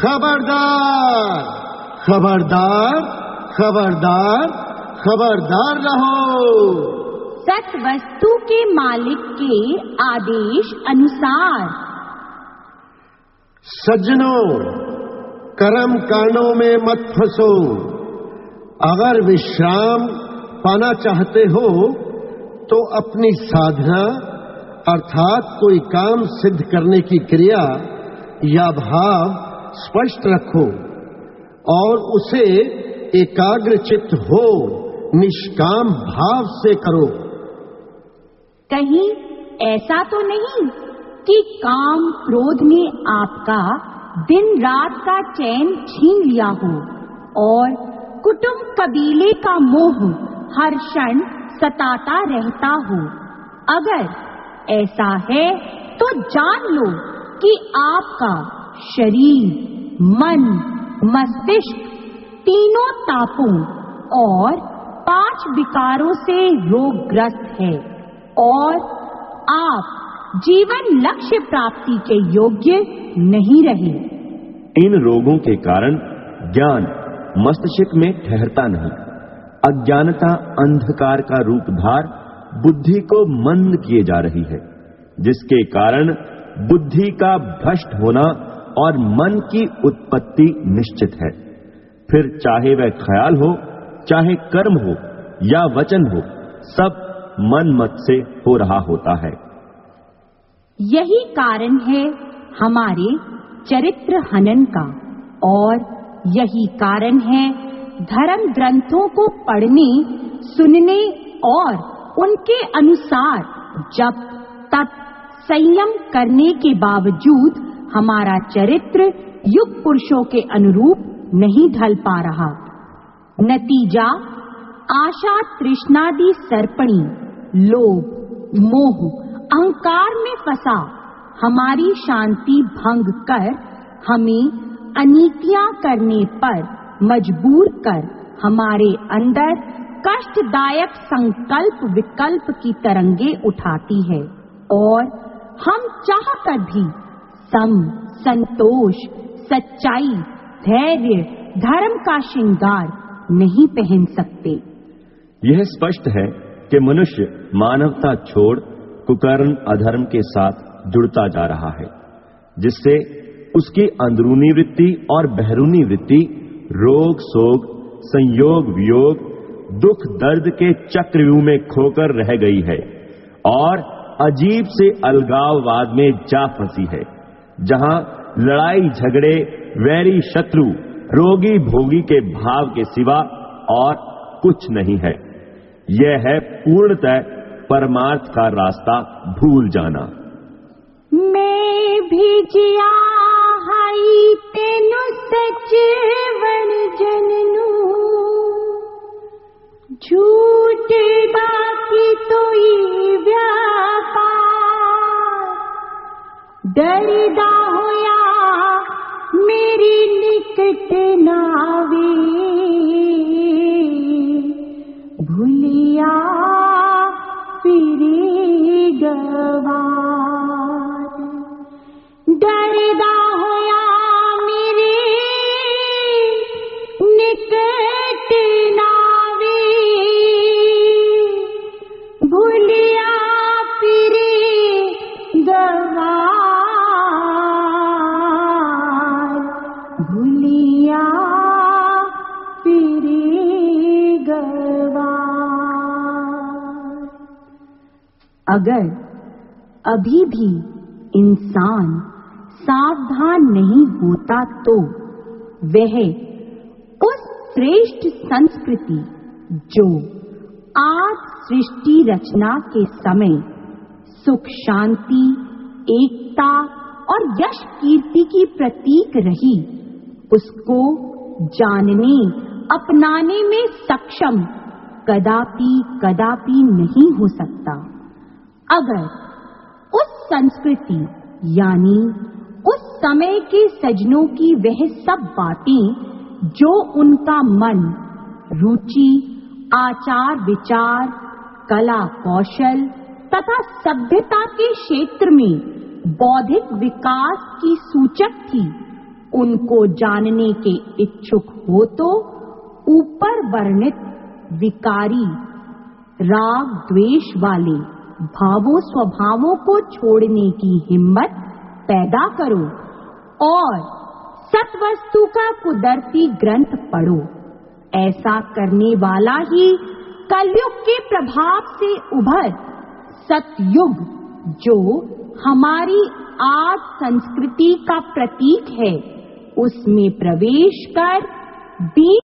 खबरदार, खबरदार, खबरदार, खबरदार रहो। सत वस्तु के मालिक के आदेश अनुसार। सज्जनों, कर्म कांडों में मत फंसो। अगर विश्राम पाना चाहते हो तो अपनी साधना अर्थात कोई काम सिद्ध करने की क्रिया या भाव स्पष्ट रखो और उसे एकाग्रचित्त हो निष्काम भाव से करो। कहीं ऐसा तो नहीं कि काम क्रोध ने आपका दिन रात का चैन छीन लिया हो और कुटुंब कबीले का मोह हर क्षण सताता रहता हो। अगर ऐसा है तो जान लो कि आपका शरीर, मन, मस्तिष्क तीनों तापों और 5 विकारों से रोगग्रस्त है और आप जीवन लक्ष्य प्राप्ति के योग्य नहीं रहे। इन रोगों के कारण ज्ञान मस्तिष्क में ठहरता नहीं। अज्ञानता अंधकार का रूप धार बुद्धि को मंद किए जा रही है, जिसके कारण बुद्धि का भ्रष्ट होना और मन की उत्पत्ति निश्चित है। फिर चाहे वह ख्याल हो, चाहे कर्म हो या वचन हो, सब मन मत से हो रहा होता है। यही कारण है हमारे चरित्र हनन का और यही कारण है धर्म ग्रंथों को पढ़ने, सुनने और उनके अनुसार जप, तप, संयम करने के बावजूद हमारा चरित्र युग पुरुषों के अनुरूप नहीं ढल पा रहा। नतीजा आशा तृष्णादि सर्पणी, लोभ, मोह, अहंकार में फंसा हमारी शांति भंग कर हमें अनीतियां करने पर मजबूर कर हमारे अंदर कष्टदायक संकल्प विकल्प की तरंगे उठाती है और हम चाहकर भी सम, संतोष, सच्चाई, धैर्य, धर्म का श्रृंगार नहीं पहन सकते। यह स्पष्ट है कि मनुष्य मानवता छोड़ कुकर्म अधर्म के साथ जुड़ता जा रहा है, जिससे उसकी अंदरूनी वृत्ति और बहरूनी वृत्ति रोग शोक, संयोग वियोग, दुख दर्द के चक्रव्यूह में खोकर रह गई है और अजीब से अलगाववाद में जा फंसी है, जहां लड़ाई झगड़े, वैरी शत्रु, रोगी भोगी के भाव के सिवा और कुछ नहीं है। यह है पूर्णतः परमार्थ का रास्ता भूल जाना। मैं भी जिया हाई तेनु सच वन जननू, झूठ बाकी तो ये व्यापार, डरदा होया मेरी निकट नावे, भूलिया फिरे गवार, डरदा होया मेरे निकट नावे, भूलिया फिरे गवार, भूलिया फिरे गवार। अगर अभी भी इंसान सावधान नहीं होता तो वह उस श्रेष्ठ संस्कृति जो आज सृष्टि रचना के समय सुख शांति, एकता और यश कीर्ति की प्रतीक रही, उसको जानने अपनाने में सक्षम कदापि कदापि नहीं हो सकता। अगर उस संस्कृति यानी उस समय के सज्जनों की वह सब बातें जो उनका मन, रुचि, आचार विचार, कला कौशल, तथा सभ्यता के क्षेत्र में बौद्धिक विकास की सूचक थी, उनको जानने के इच्छुक हो तो ऊपर वर्णित विकारी राग द्वेष वाले भावों स्वभावों को छोड़ने की हिम्मत पैदा करो और सत्वस्तु का कुदरती ग्रंथ पढ़ो। ऐसा करने वाला ही कलयुग के प्रभाव से उभर सतयुग, जो हमारी आज संस्कृति का प्रतीक है, उसमें प्रवेश कर 20